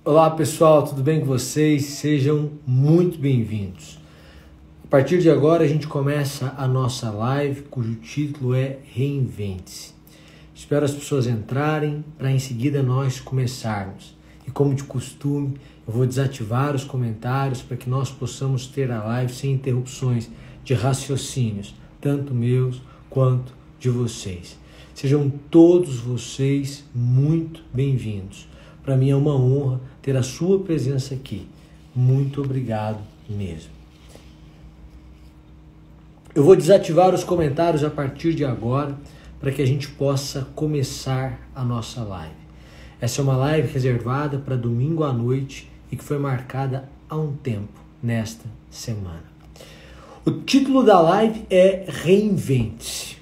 Olá pessoal, tudo bem com vocês? Sejam muito bem-vindos. A partir de agora a gente começa a nossa live cujo título é Reinvente-se. Espero as pessoas entrarem para em seguida nós começarmos. E como de costume, eu vou desativar os comentários para que nós possamos ter a live sem interrupções de raciocínios, tanto meus quanto de vocês. Sejam todos vocês muito bem-vindos. Para mim é uma honra ter a sua presença aqui. Muito obrigado mesmo. Eu vou desativar os comentários a partir de agora para que a gente possa começar a nossa live. Essa é uma live reservada para domingo à noite e que foi marcada há um tempo nesta semana. O título da live é Reinvente-se.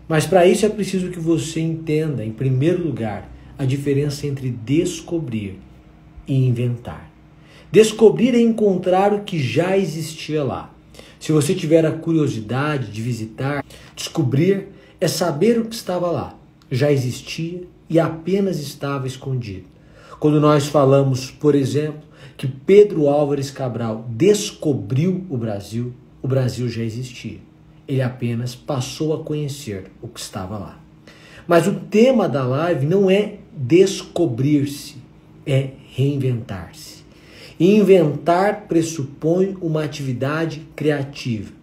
Mas para isso é preciso que você entenda, em primeiro lugar, a diferença entre descobrir e inventar. Descobrir é encontrar o que já existia lá. Se você tiver a curiosidade de visitar, descobrir é saber o que estava lá. Já existia e apenas estava escondido. Quando nós falamos, por exemplo, que Pedro Álvares Cabral descobriu o Brasil já existia. Ele apenas passou a conhecer o que estava lá. Mas o tema da live não é descobrir-se, é reinventar-se. E inventar pressupõe uma atividade criativa.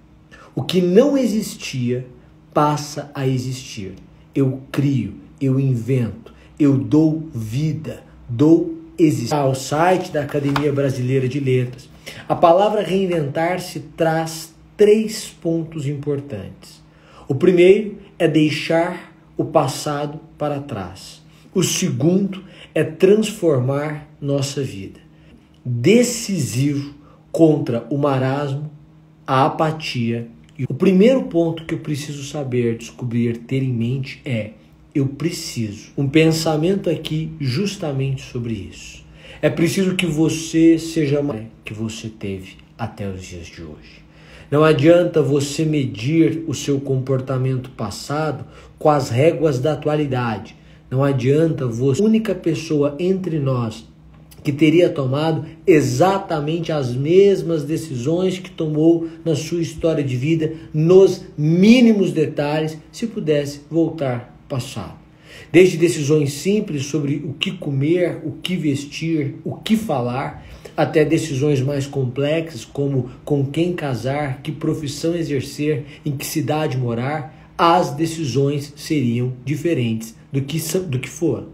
O que não existia passa a existir. Eu crio, eu invento, eu dou vida, dou existência. Ao site da Academia Brasileira de Letras, a palavra reinventar-se traz 3 pontos importantes. O primeiro é deixar o passado para trás. O segundo é transformar nossa vida. Decisivo contra o marasmo, a apatia. E o primeiro ponto que eu preciso saber, descobrir, ter em mente é: eu preciso. Um pensamento aqui justamente sobre isso. É preciso que você seja mais que você teve até os dias de hoje. Não adianta você medir o seu comportamento passado com as réguas da atualidade. Não adianta você, a única pessoa entre nós que teria tomado exatamente as mesmas decisões que tomou na sua história de vida, nos mínimos detalhes, se pudesse voltar ao passado. Desde decisões simples sobre o que comer, o que vestir, o que falar, até decisões mais complexas como com quem casar, que profissão exercer, em que cidade morar, as decisões seriam diferentes do que foram.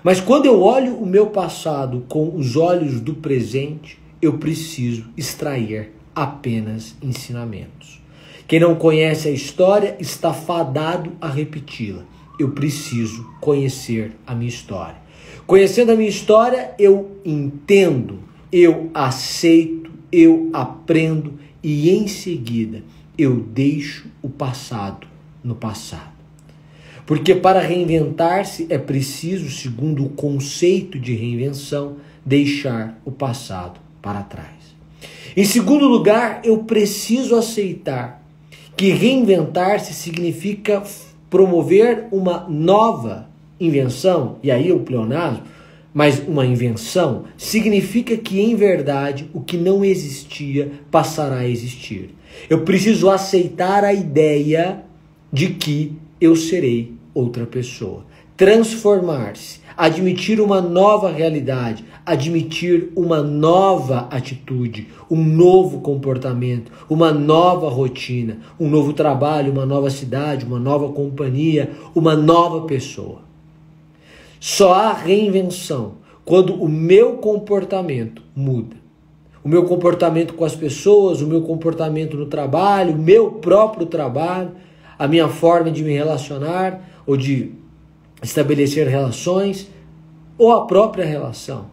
Mas quando eu olho o meu passado com os olhos do presente, eu preciso extrair apenas ensinamentos. Quem não conhece a história está fadado a repeti-la. Eu preciso conhecer a minha história. Conhecendo a minha história, eu entendo, eu aceito, eu aprendo e em seguida eu deixo o passado no passado. Porque para reinventar-se é preciso, segundo o conceito de reinvenção, deixar o passado para trás. Em segundo lugar, eu preciso aceitar que reinventar-se significa promover uma nova invenção, e aí o pleonasmo, mas uma invenção, significa que, em verdade, o que não existia passará a existir. Eu preciso aceitar a ideia de que eu serei outra pessoa. Transformar-se, admitir uma nova realidade, admitir uma nova atitude, um novo comportamento, uma nova rotina, um novo trabalho, uma nova cidade, uma nova companhia, uma nova pessoa. Só há reinvenção quando o meu comportamento muda. O meu comportamento com as pessoas, o meu comportamento no trabalho, o meu próprio trabalho, a minha forma de me relacionar ou de estabelecer relações, ou a própria relação.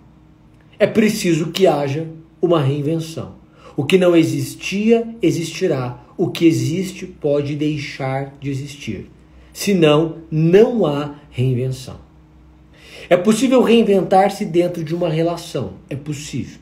É preciso que haja uma reinvenção. O que não existia, existirá. O que existe pode deixar de existir. Senão, não há reinvenção. É possível reinventar-se dentro de uma relação. É possível.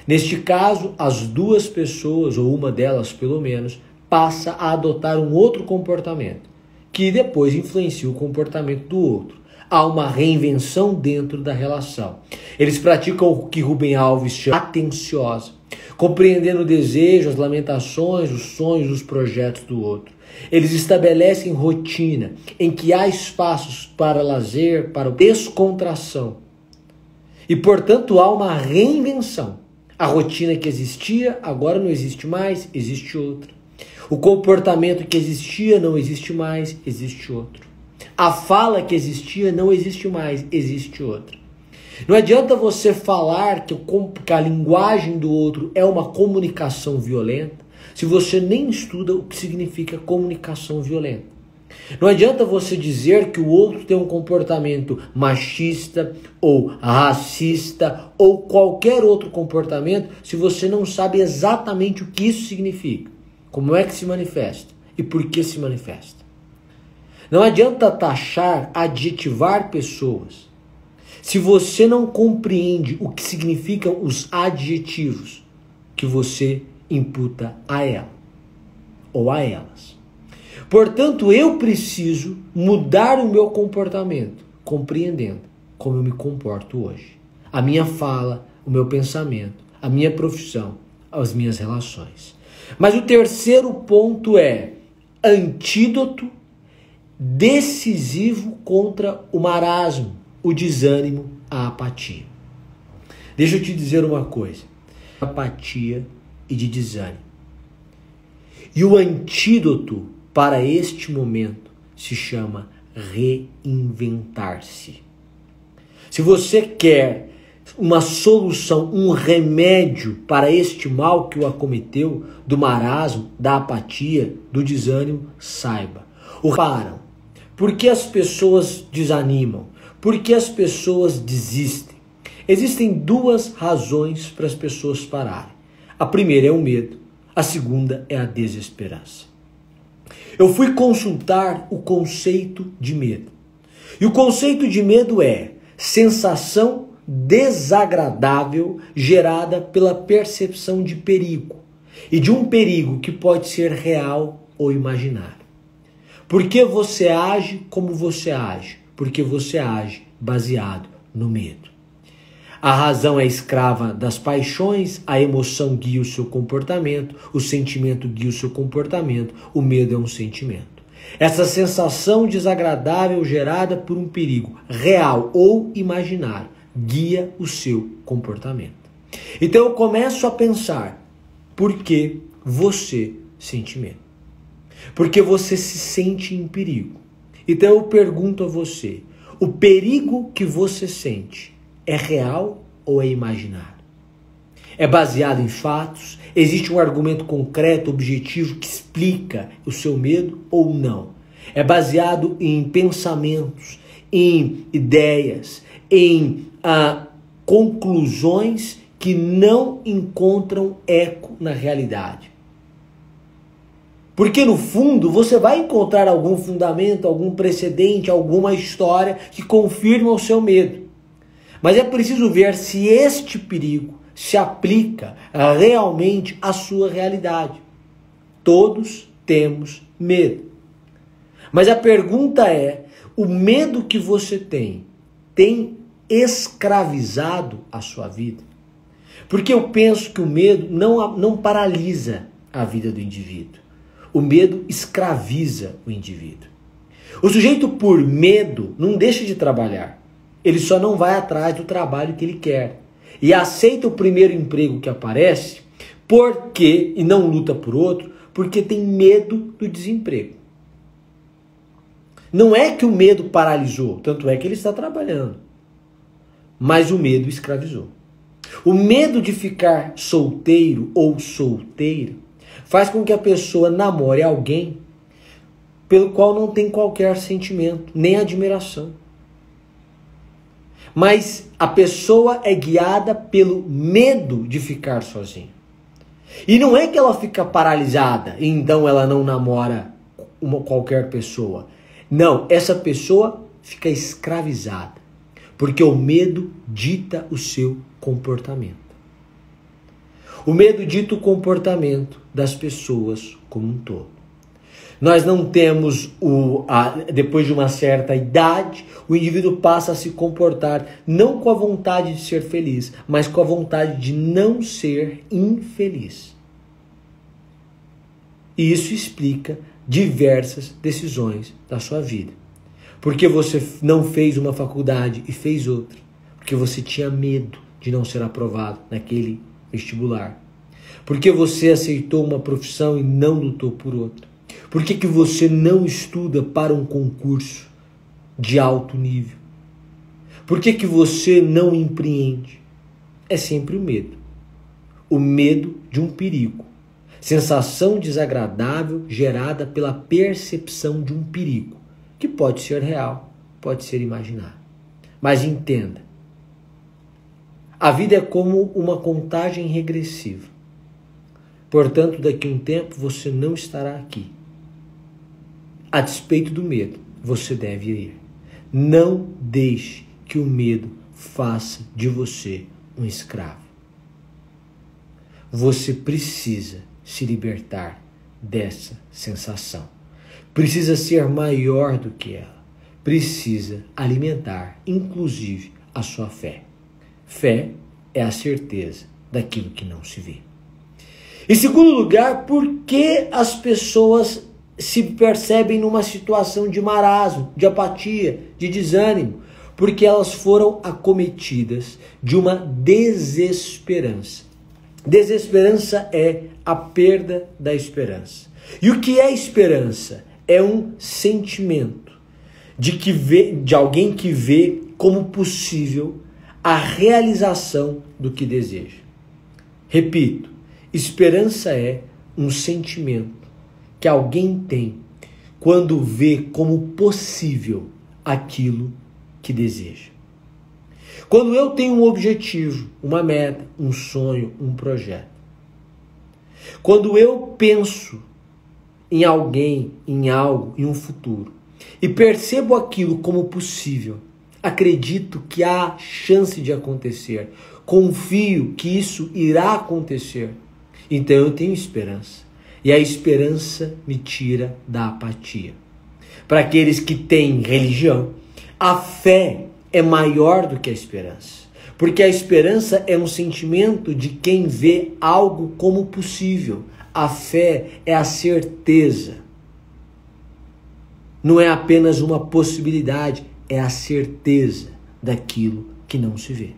Neste caso, as duas pessoas, ou uma delas pelo menos, passa a adotar um outro comportamento, que depois influencia o comportamento do outro. há uma reinvenção dentro da relação. Eles praticam o que Rubem Alves chama atenciosa, compreendendo o desejo, as lamentações, os sonhos, os projetos do outro. Eles estabelecem rotina em que há espaços para lazer, para descontração. E, portanto, há uma reinvenção. A rotina que existia, agora não existe mais, existe outra. O comportamento que existia, não existe mais, existe outro. A fala que existia, não existe mais, existe outra. Não adianta você falar que a linguagem do outro é uma comunicação violenta, se você nem estuda o que significa comunicação violenta. Não adianta você dizer que o outro tem um comportamento machista ou racista ou qualquer outro comportamento se você não sabe exatamente o que isso significa, como é que se manifesta e por que se manifesta. Não adianta taxar, adjetivar pessoas se você não compreende o que significam os adjetivos que você imputa a ela ou a elas. Portanto, eu preciso mudar o meu comportamento, compreendendo como eu me comporto hoje. A minha fala, o meu pensamento, a minha profissão, as minhas relações. Mas o terceiro ponto é antídoto decisivo contra o marasmo, o desânimo, a apatia. Deixa eu te dizer uma coisa. Apatia e de desânimo. E o antídoto para este momento se chama reinventar-se. Se você quer uma solução, um remédio para este mal que o acometeu, do marasmo, da apatia, do desânimo, saiba. Param. Por que as pessoas desanimam? Por que as pessoas desistem? Existem duas razões para as pessoas pararem. A primeira é o medo, a segunda é a desesperança. Eu fui consultar o conceito de medo. E o conceito de medo é sensação desagradável gerada pela percepção de perigo. E de um perigo que pode ser real ou imaginário. Por que você age como você age? Porque você age baseado no medo. A razão é escrava das paixões, a emoção guia o seu comportamento, o sentimento guia o seu comportamento, o medo é um sentimento. Essa sensação desagradável gerada por um perigo real ou imaginário guia o seu comportamento. Então eu começo a pensar, por que você sente medo? Porque você se sente em perigo. Então eu pergunto a você, o perigo que você sente é real ou é imaginário? É baseado em fatos? Existe um argumento concreto, objetivo, que explica o seu medo ou não? É baseado em pensamentos, em ideias, em conclusões que não encontram eco na realidade. Porque no fundo você vai encontrar algum fundamento, algum precedente, alguma história que confirma o seu medo. Mas é preciso ver se este perigo se aplica realmente à sua realidade. Todos temos medo. Mas a pergunta é, o medo que você tem escravizado a sua vida? Porque eu penso que o medo não paralisa a vida do indivíduo. O medo escraviza o indivíduo. O sujeito, por medo, não deixa de trabalhar. Ele só não vai atrás do trabalho que ele quer. E aceita o primeiro emprego que aparece e não luta por outro, porque tem medo do desemprego. Não é que o medo paralisou, tanto é que ele está trabalhando. Mas o medo escravizou. O medo de ficar solteiro ou solteira faz com que a pessoa namore alguém pelo qual não tem qualquer sentimento, nem admiração. Mas a pessoa é guiada pelo medo de ficar sozinha. E não é que ela fica paralisada e então ela não namora qualquer pessoa. Não, essa pessoa fica escravizada, porque o medo dita o seu comportamento. O medo dita o comportamento das pessoas como um todo. Nós não temos, depois de uma certa idade, o indivíduo passa a se comportar não com a vontade de ser feliz, mas com a vontade de não ser infeliz. E isso explica diversas decisões da sua vida. Porque você não fez uma faculdade e fez outra. Porque você tinha medo de não ser aprovado naquele vestibular. Porque você aceitou uma profissão e não lutou por outra. Por que você não estuda para um concurso de alto nível? Por que você não empreende? É sempre o medo. O medo de um perigo. Sensação desagradável gerada pela percepção de um perigo, que pode ser real, pode ser imaginário. Mas entenda, a vida é como uma contagem regressiva. Portanto, daqui a um tempo você não estará aqui. A despeito do medo, você deve ir. Não deixe que o medo faça de você um escravo. Você precisa se libertar dessa sensação. Precisa ser maior do que ela. Precisa alimentar, inclusive, a sua fé. Fé é a certeza daquilo que não se vê. Em segundo lugar, por que as pessoas se percebem numa situação de marasmo, de apatia, de desânimo? Porque elas foram acometidas de uma desesperança. Desesperança é a perda da esperança. E o que é esperança? É um sentimento de alguém que vê como possível a realização do que deseja. Repito, esperança é um sentimento que alguém tem quando vê como possível aquilo que deseja. Quando eu tenho um objetivo, uma meta, um sonho, um projeto. Quando eu penso em alguém, em algo, em um futuro, e percebo aquilo como possível, acredito que há chance de acontecer, confio que isso irá acontecer, então eu tenho esperança. E a esperança me tira da apatia. Para aqueles que têm religião, a fé é maior do que a esperança. Porque a esperança é um sentimento de quem vê algo como possível. A fé é a certeza. Não é apenas uma possibilidade, é a certeza daquilo que não se vê.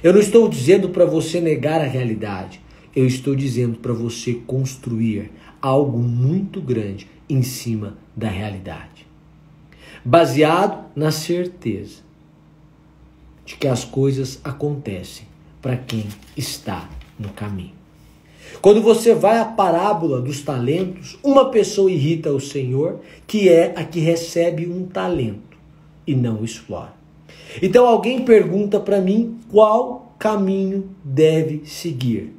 Eu não estou dizendo para você negar a realidade. Eu estou dizendo para você construir algo muito grande em cima da realidade. Baseado na certeza de que as coisas acontecem para quem está no caminho. Quando você vai à parábola dos talentos, uma pessoa irrita o Senhor, que é a que recebe um talento e não o explora. Então alguém pergunta para mim qual caminho deve seguir.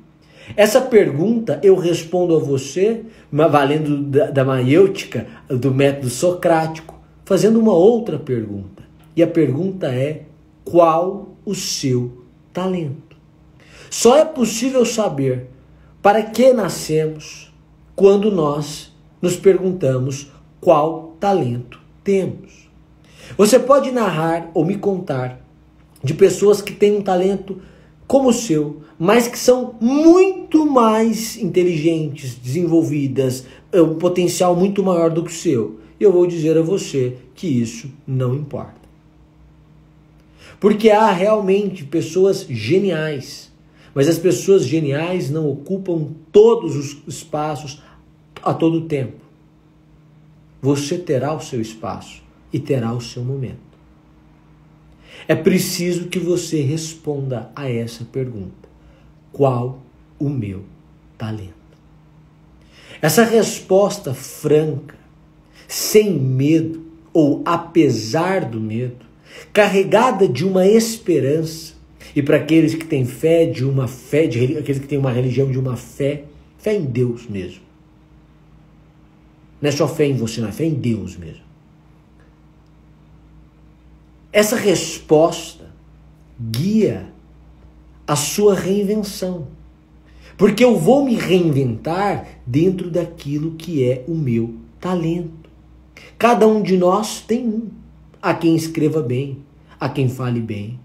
Essa pergunta eu respondo a você, valendo da maiêutica, do método socrático, fazendo uma outra pergunta. E a pergunta é: qual o seu talento? Só é possível saber para que nascemos quando nós nos perguntamos qual talento temos. Você pode narrar ou me contar de pessoas que têm um talento como o seu, mas que são muito mais inteligentes, desenvolvidas, um potencial muito maior do que o seu. E eu vou dizer a você que isso não importa. Porque há realmente pessoas geniais, mas as pessoas geniais não ocupam todos os espaços a todo tempo. Você terá o seu espaço e terá o seu momento. É preciso que você responda a essa pergunta: qual o meu talento? Essa resposta franca, sem medo ou apesar do medo, carregada de uma esperança, e para aqueles que têm fé, de uma fé, aqueles que têm uma religião de uma fé em Deus mesmo. Não é só fé em você, não é fé em Deus mesmo. Essa resposta guia a sua reinvenção. Porque eu vou me reinventar dentro daquilo que é o meu talento. Cada um de nós tem um. Há quem escreva bem, há quem fale bem,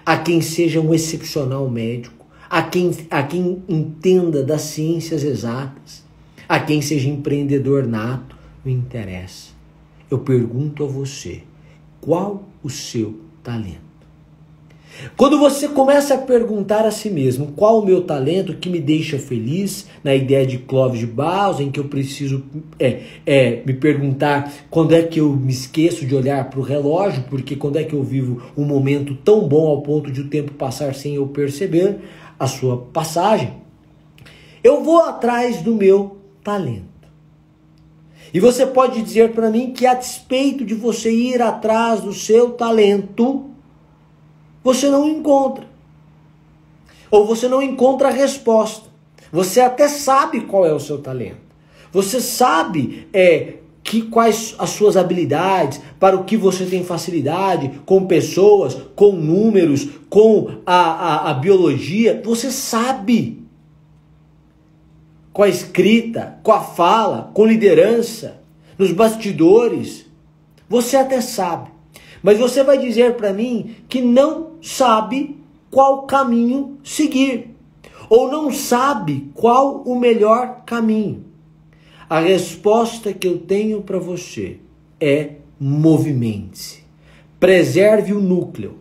há quem seja um excepcional médico, há quem entenda das ciências exatas, há quem seja empreendedor nato. Não interessa. Eu pergunto a você, qual o seu talento? Quando você começa a perguntar a si mesmo qual o meu talento que me deixa feliz, na ideia de Clóvis de Barros, em que eu preciso me perguntar quando é que eu me esqueço de olhar para o relógio, porque quando é que eu vivo um momento tão bom ao ponto de o tempo passar sem eu perceber a sua passagem, eu vou atrás do meu talento. E você pode dizer para mim que, a despeito de você ir atrás do seu talento, você não encontra. Ou você não encontra a resposta. Você até sabe qual é o seu talento. Você sabe quais as suas habilidades, para o que você tem facilidade, com pessoas, com números, com a biologia. Você sabe. Com a escrita, com a fala, com liderança, nos bastidores. Você até sabe. Mas você vai dizer para mim que não sabe qual caminho seguir. Ou não sabe qual o melhor caminho. A resposta que eu tenho para você é: movimente-se. Preserve o núcleo.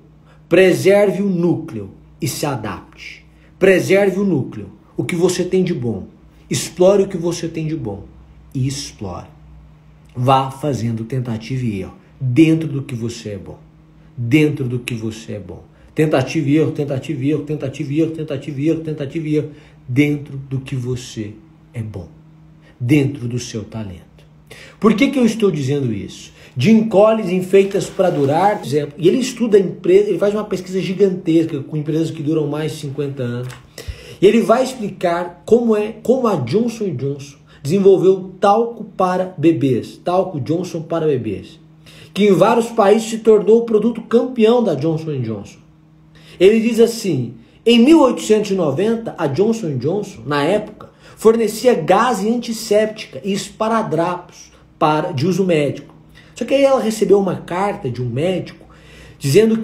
Preserve o núcleo e se adapte. Preserve o núcleo. O que você tem de bom. Explore o que você tem de bom. E explore. Vá fazendo tentativa e erro. Dentro do que você é bom. Dentro do que você é bom. Tentativa e erro, tentativa e erro, tentativa e erro, tentativa e erro, tentativa e erro. Dentro do que você é bom. Dentro do seu talento. Por que eu estou dizendo isso? Jim Collins, Feitas para Durar, por exemplo, e ele estuda empresa, ele faz uma pesquisa gigantesca com empresas que duram mais de 50 anos. E ele vai explicar como a Johnson & Johnson desenvolveu talco para bebês, talco Johnson para bebês, que em vários países se tornou o produto campeão da Johnson & Johnson. Ele diz assim: em 1890, a Johnson & Johnson, na época, fornecia gás antisséptica e esparadrapos de uso médico. Só que aí ela recebeu uma carta de um médico dizendo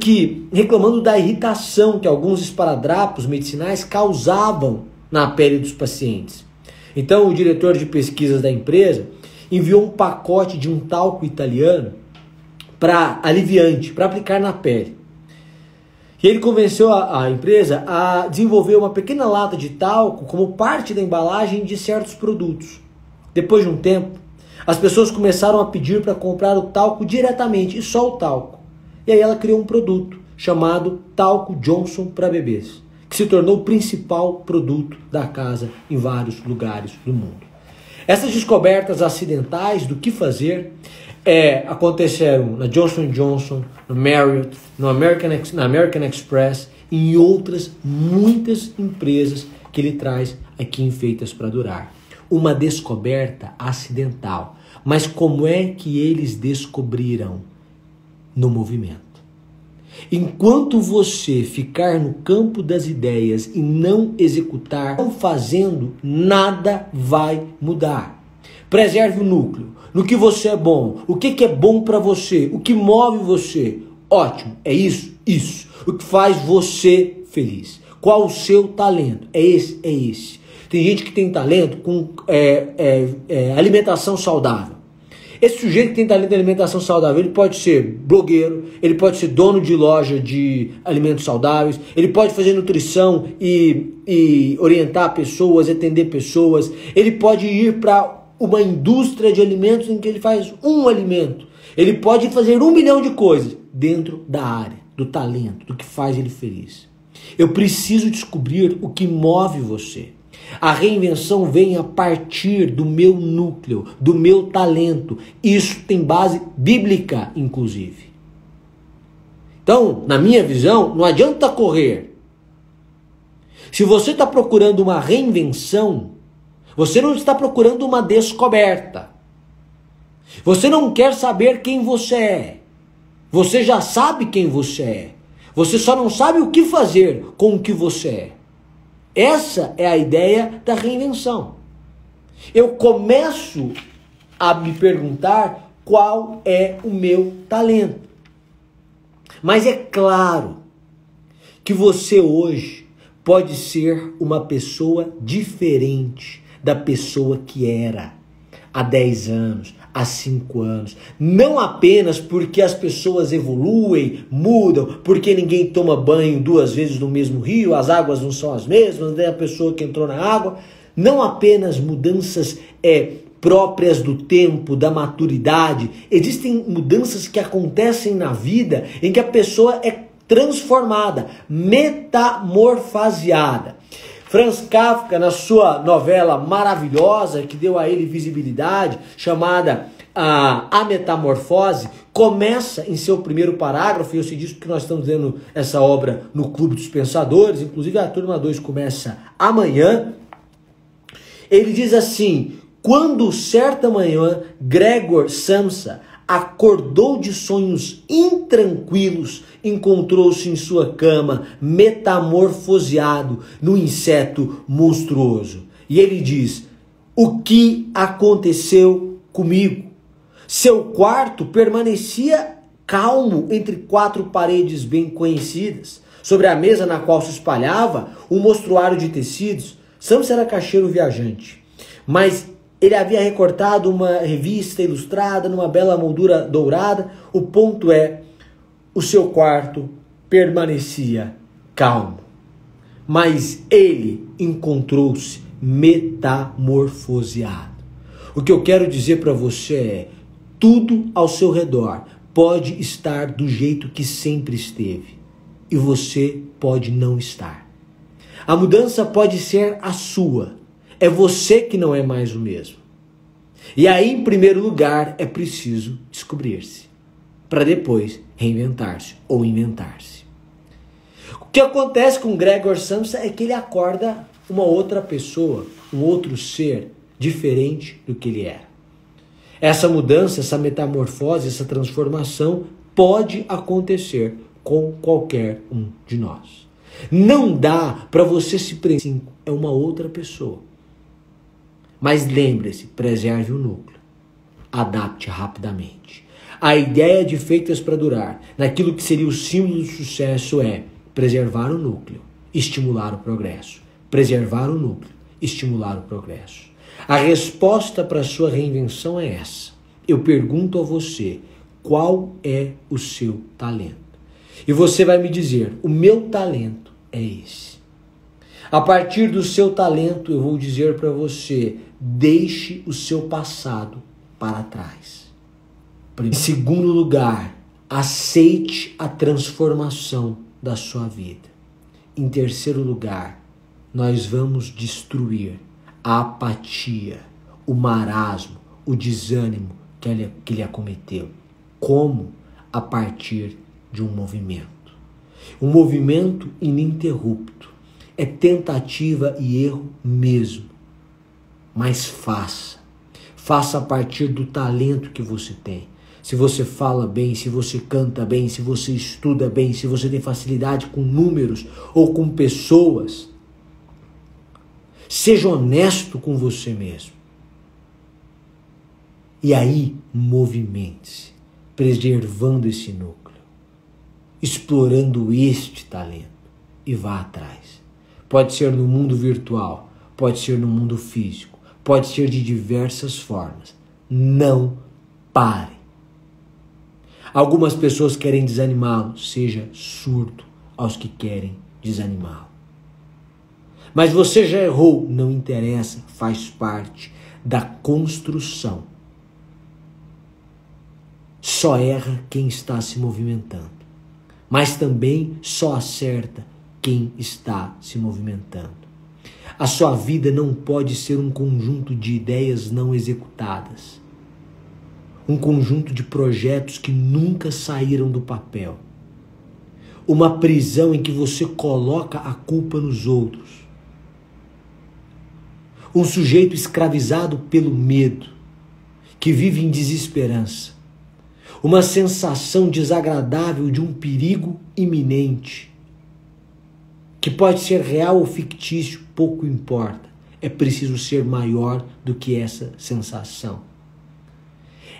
reclamando da irritação que alguns esparadrapos medicinais causavam na pele dos pacientes. Então o diretor de pesquisas da empresa enviou um pacote de um talco italiano aliviante, para aplicar na pele. E ele convenceu a empresa a desenvolver uma pequena lata de talco como parte da embalagem de certos produtos. Depois de um tempo, as pessoas começaram a pedir para comprar o talco diretamente, e só o talco. E aí ela criou um produto chamado Talco Johnson para bebês, que se tornou o principal produto da casa em vários lugares do mundo. Essas descobertas acidentais do que fazer aconteceram na Johnson & Johnson, no Marriott, na American Express e em outras muitas empresas que ele traz aqui em Feitas para Durar. Uma descoberta acidental. Mas como é que eles descobriram? No movimento. Enquanto você ficar no campo das ideias e não executar, não fazendo, nada vai mudar. Preserve o núcleo, no que você é bom, o que é bom para você, o que move você. Ótimo, é isso. O que faz você feliz. Qual o seu talento? É esse. Tem gente que tem talento com alimentação saudável. Esse sujeito que tem talento de alimentação saudável, ele pode ser blogueiro, ele pode ser dono de loja de alimentos saudáveis, ele pode fazer nutrição e orientar pessoas, atender pessoas, ele pode ir para uma indústria de alimentos em que ele faz um alimento, ele pode fazer 1 milhão de coisas dentro da área, do talento, do que faz ele feliz. Eu preciso descobrir o que move você. A reinvenção vem a partir do meu núcleo, do meu talento. Isso tem base bíblica, inclusive. Então, na minha visão, não adianta correr. Se você está procurando uma reinvenção, você não está procurando uma descoberta. Você não quer saber quem você é. Você já sabe quem você é. Você só não sabe o que fazer com o que você é. Essa é a ideia da reinvenção. Eu começo a me perguntar qual é o meu talento. Mas é claro que você hoje pode ser uma pessoa diferente da pessoa que era há 10 anos, há 5 anos. Não apenas porque as pessoas evoluem, mudam, porque ninguém toma banho 2 vezes no mesmo rio, as águas não são as mesmas, né? A pessoa que entrou na água. Não apenas mudanças próprias do tempo, da maturidade. Existem mudanças que acontecem na vida em que a pessoa é transformada, metamorfoseada. Franz Kafka, na sua novela maravilhosa, que deu a ele visibilidade, chamada A Metamorfose, começa em seu primeiro parágrafo, e eu sei disso porque nós estamos lendo essa obra no Clube dos Pensadores, inclusive a turma 2 começa amanhã. Ele diz assim: quando certa manhã Gregor Samsa acordou de sonhos intranquilos, encontrou-se em sua cama metamorfoseado no inseto monstruoso. E ele diz: o que aconteceu comigo? Seu quarto permanecia calmo entre 4 paredes bem conhecidas. Sobre a mesa na qual se espalhava um mostruário de tecidos, Samsa era caixeiro viajante, mas ele havia recortado uma revista ilustrada numa bela moldura dourada. O ponto é, o seu quarto permanecia calmo, mas ele encontrou-se metamorfoseado. O que eu quero dizer para você é, tudo ao seu redor pode estar do jeito que sempre esteve, e você pode não estar. A mudança pode ser a sua. É você que não é mais o mesmo. E aí, em primeiro lugar, é preciso descobrir-se, para depois reinventar-se ou inventar-se. O que acontece com Gregor Samsa é que ele acorda uma outra pessoa, um outro ser diferente do que ele era. Essa mudança, essa metamorfose, essa transformação pode acontecer com qualquer um de nós. Não dá para você se prender, é uma outra pessoa. Mas lembre-se, preserve o núcleo. Adapte rapidamente. A ideia de Feitas para Durar, naquilo que seria o símbolo do sucesso, é preservar o núcleo, estimular o progresso. Preservar o núcleo, estimular o progresso. A resposta para a sua reinvenção é essa. Eu pergunto a você, qual é o seu talento? E você vai me dizer, o meu talento é esse. A partir do seu talento, eu vou dizer para você, deixe o seu passado para trás. Em segundo lugar, aceite a transformação da sua vida. Em terceiro lugar, nós vamos destruir a apatia, o marasmo, o desânimo que ele acometeu. Como? A partir de um movimento. Um movimento ininterrupto. É tentativa e erro mesmo. Mas faça. Faça a partir do talento que você tem. Se você fala bem, se você canta bem, se você estuda bem, se você tem facilidade com números ou com pessoas, seja honesto com você mesmo. E aí, movimente-se, preservando esse núcleo, explorando este talento e vá atrás. Pode ser no mundo virtual, pode ser no mundo físico, pode ser de diversas formas. Não pare. Algumas pessoas querem desanimá-lo, seja surdo aos que querem desanimá-lo. Mas você já errou, não interessa, faz parte da construção. Só erra quem está se movimentando, mas também só acerta quem está se movimentando. A sua vida não pode ser um conjunto de ideias não executadas, um conjunto de projetos que nunca saíram do papel, uma prisão em que você coloca a culpa nos outros, um sujeito escravizado pelo medo, que vive em desesperança, uma sensação desagradável de um perigo iminente. que pode ser real ou fictício, pouco importa. É preciso ser maior do que essa sensação.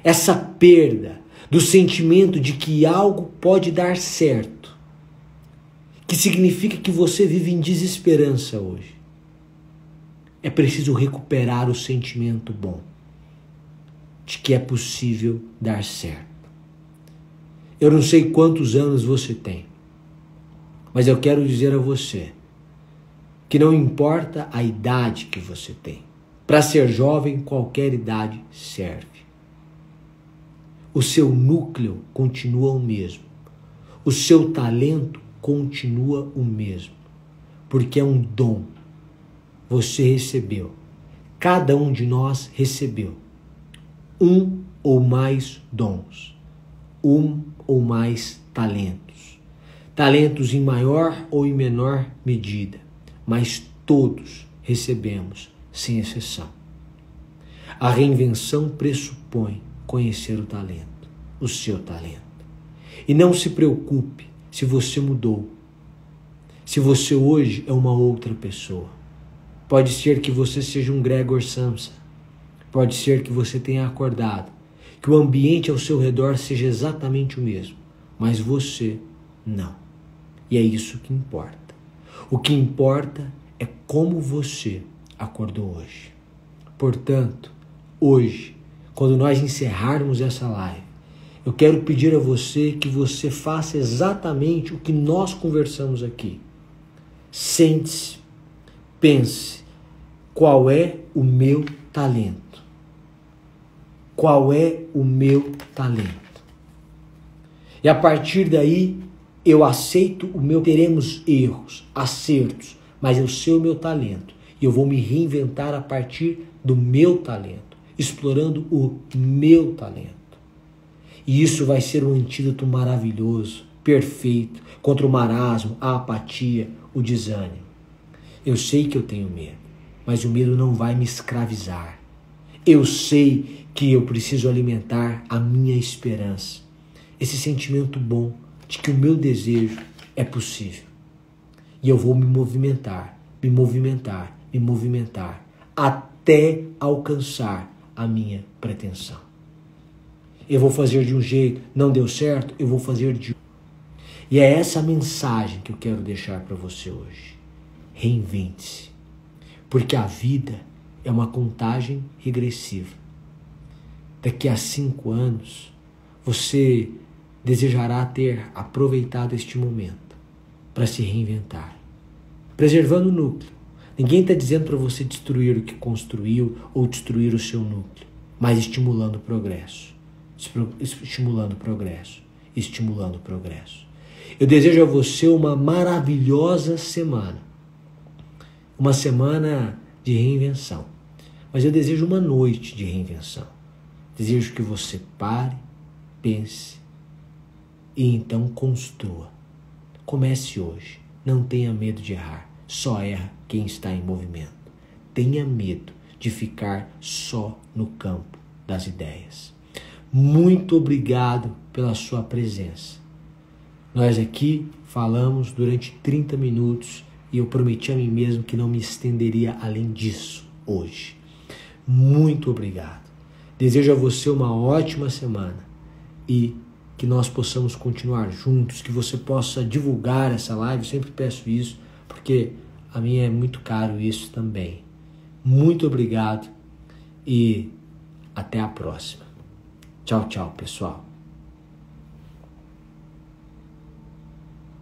Essa perda do sentimento de que algo pode dar certo, que significa que você vive em desesperança hoje. É preciso recuperar o sentimento bom de que é possível dar certo. Eu não sei quantos anos você tem, mas eu quero dizer a você que não importa a idade que você tem. Para ser jovem, qualquer idade serve. O seu núcleo continua o mesmo. O seu talento continua o mesmo. Porque é um dom. Você recebeu. Cada um de nós recebeu um ou mais dons. Um ou mais talentos. Talentos em maior ou em menor medida. Mas todos recebemos, sem exceção. A reinvenção pressupõe conhecer o talento, o seu talento. E não se preocupe se você mudou. Se você hoje é uma outra pessoa. Pode ser que você seja um Gregor Samsa. Pode ser que você tenha acordado, que o ambiente ao seu redor seja exatamente o mesmo, mas você não. E é isso que importa. O que importa é como você acordou hoje. Portanto, hoje, quando nós encerrarmos essa live, eu quero pedir a você que você faça exatamente o que nós conversamos aqui. Sente-se, pense, qual é o meu talento? Qual é o meu talento? E a partir daí, eu aceito o meu, teremos erros, acertos, mas eu sei o meu talento e eu vou me reinventar a partir do meu talento, explorando o meu talento. E isso vai ser um antídoto maravilhoso, perfeito, contra o marasmo, a apatia, o desânimo. Eu sei que eu tenho medo, mas o medo não vai me escravizar. Eu sei que eu preciso alimentar a minha esperança, esse sentimento bom de que o meu desejo é possível. E eu vou me movimentar, até alcançar a minha pretensão. Eu vou fazer de um jeito, não deu certo, eu vou fazer de outro. E é essa mensagem que eu quero deixar para você hoje. Reinvente-se. Porque a vida é uma contagem regressiva. Daqui a 5 anos, você desejará ter aproveitado este momento para se reinventar, preservando o núcleo. Ninguém está dizendo para você destruir o que construiu ou destruir o seu núcleo, mas estimulando o progresso, estimulando o progresso, estimulando o progresso. Eu desejo a você uma maravilhosa semana, uma semana de reinvenção, mas eu desejo uma noite de reinvenção. Desejo que você pare, pense e então construa. Comece hoje. Não tenha medo de errar. Só erra quem está em movimento. Tenha medo de ficar só no campo das ideias. Muito obrigado pela sua presença. Nós aqui falamos durante 30 minutos e eu prometi a mim mesmo que não me estenderia além disso hoje. Muito obrigado. Desejo a você uma ótima semana e que nós possamos continuar juntos, que você possa divulgar essa live. Eu sempre peço isso, porque a mim é muito caro isso também. Muito obrigado e até a próxima. Tchau, tchau, pessoal.